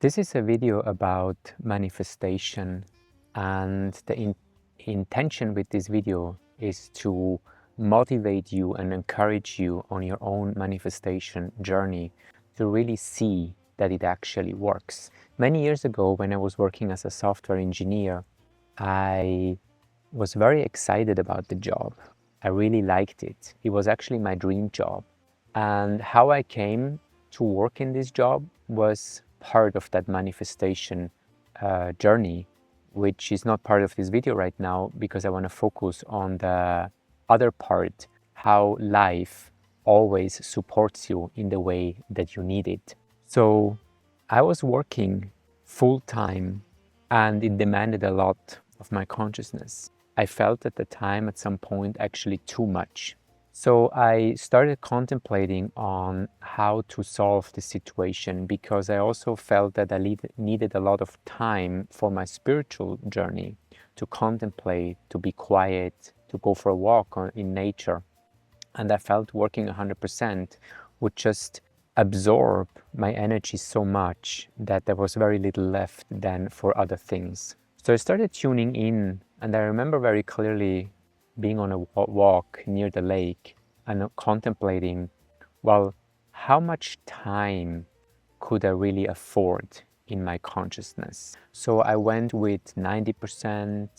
This is a video about manifestation, and the intention with this video is to motivate you and encourage you on your own manifestation journey to really see that it actually works. Many years ago, when I was working as a software engineer, I was very excited about the job. I really liked it. It was actually my dream job. And how I came to work in this job was part of that manifestation journey, which is not part of this video right now because I want to focus on the other part, how life always supports you in the way that you need it. So I was working full time and it demanded a lot of my consciousness. I felt at the time at some point actually too much. So I started contemplating on how to solve the situation because I also felt that I needed a lot of time for my spiritual journey, to contemplate, to be quiet, to go for a walk in nature. And I felt working 100% would just absorb my energy so much that there was very little left then for other things. So I started tuning in, and I remember very clearly being on a walk near the lake and contemplating, well, how much time could I really afford in my consciousness? So I went with 90%,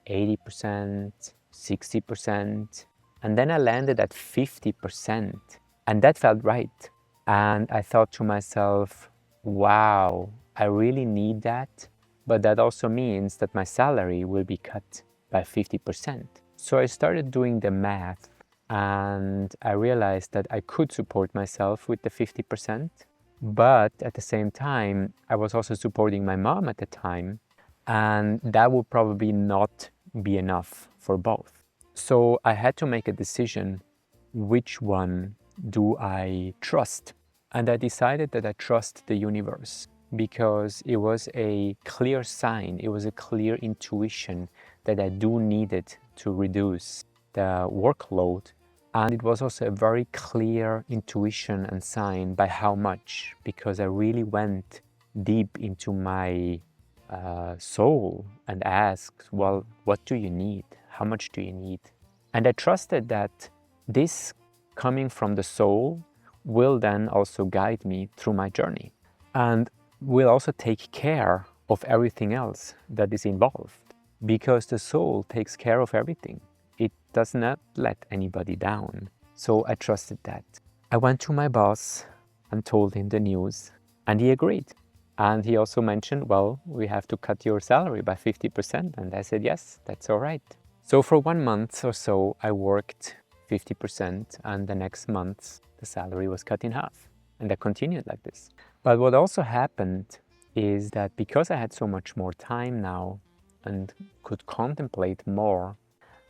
80%, 60%, and then I landed at 50%, and that felt right. And I thought to myself, wow, I really need that, but that also means that my salary will be cut by 50%. So I started doing the math and I realized that I could support myself with the 50%, but at the same time, I was also supporting my mom at the time, and that would probably not be enough for both. So I had to make a decision, which one do I trust? And I decided that I trust the universe because it was a clear sign, it was a clear intuition that I do need it to reduce the workload. And it was also a very clear intuition and sign by how much, because I really went deep into my soul and asked, well, what do you need? How much do you need? And I trusted that this coming from the soul will then also guide me through my journey and will also take care of everything else that is involved, because the soul takes care of everything. It does not let anybody down. So I trusted that. I went to my boss and told him the news, and he agreed. And he also mentioned, well, we have to cut your salary by 50%. And I said, yes, that's all right. So for 1 month or so, I worked 50%, and the next month, the salary was cut in half. And I continued like this. But what also happened is that because I had so much more time now and could contemplate more,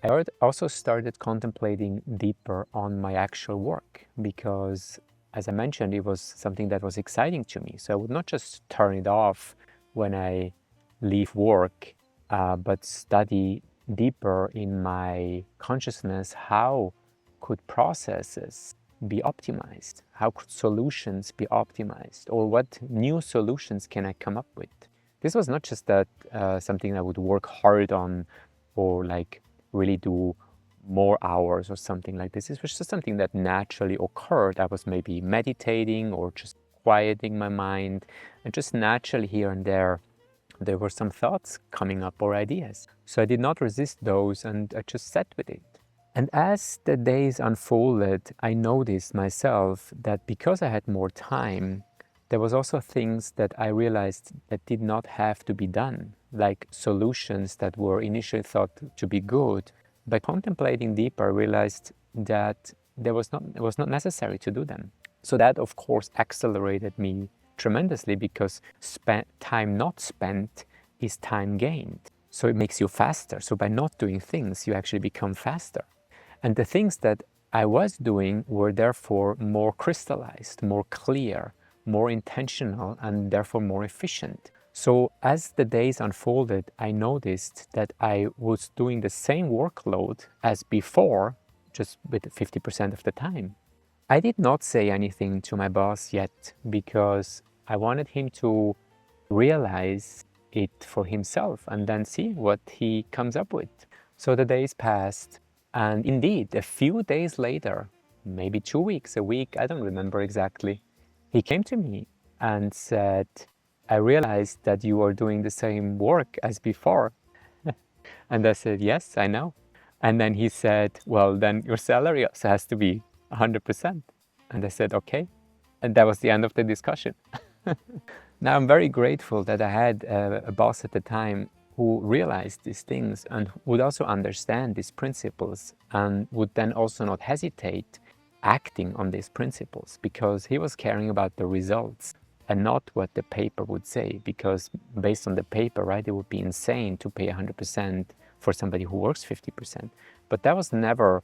I also started contemplating deeper on my actual work because, as I mentioned, it was something that was exciting to me. So I would not just turn it off when I leave work, but study deeper in my consciousness. How could processes be optimized? How could solutions be optimized? Or what new solutions can I come up with? This was not just that something I would work hard on or like really do more hours or something like this. It was just something that naturally occurred. I was maybe meditating or just quieting my mind, and just naturally here and there were some thoughts coming up or ideas. So I did not resist those, and I just sat with it. And as the days unfolded, I noticed myself that because I had more time, there was also things that I realized that did not have to be done, like solutions that were initially thought to be good. By contemplating deeper, I realized that it was not necessary to do them. So that, of course, accelerated me tremendously, because time not spent is time gained. So it makes you faster. So by not doing things, you actually become faster. And the things that I was doing were therefore more crystallized, more clear, more intentional, and therefore more efficient. So as the days unfolded, I noticed that I was doing the same workload as before, just with 50% of the time. I did not say anything to my boss yet because I wanted him to realize it for himself and then see what he comes up with. So the days passed, and indeed, a few days later, maybe 2 weeks, a week, I don't remember exactly, he came to me and said, I realized that you are doing the same work as before. And I said, yes, I know. And then he said, well, then your salary also has to be 100%. And I said, okay. And that was the end of the discussion. Now I'm very grateful that I had a boss at the time who realized these things and would also understand these principles and would then also not hesitate acting on these principles, because he was caring about the results and not what the paper would say, because based on the paper, right, it would be insane to pay 100% for somebody who works 50%. But that was never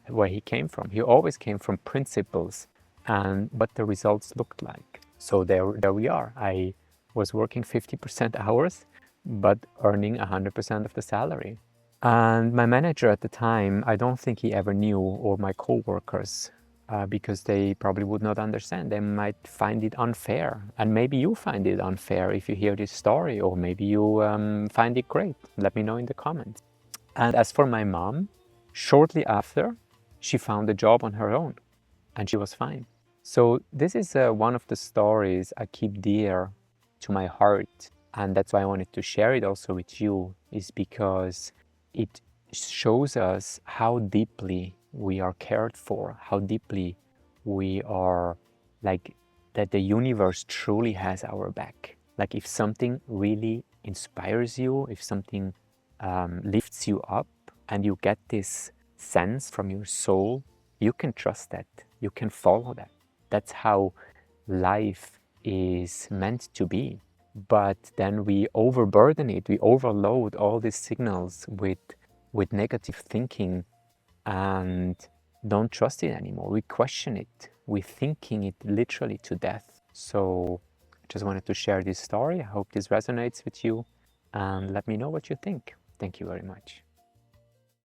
where he came from. He always came from principles and what the results looked like. So there we are. I was working 50% hours, but earning 100% of the salary. And my manager at the time, I don't think he ever knew, or my co-workers, because they probably would not understand. They might find it unfair. And maybe you find it unfair if you hear this story, or maybe you find it great. Let me know in the comments. And as for my mom, shortly after, she found a job on her own and she was fine. So this is one of the stories I keep dear to my heart. And that's why I wanted to share it also with you, is because it shows us how deeply we are cared for, how deeply we are, like, that the universe truly has our back. Like if something really inspires you, if something lifts you up and you get this sense from your soul, you can trust that, you can follow that. That's how life is meant to be. But then we overburden it, we overload all these signals with negative thinking and don't trust it anymore. We question it, we're thinking it literally to death. So I just wanted to share this story. I hope this resonates with you, and let me know what you think. Thank you very much.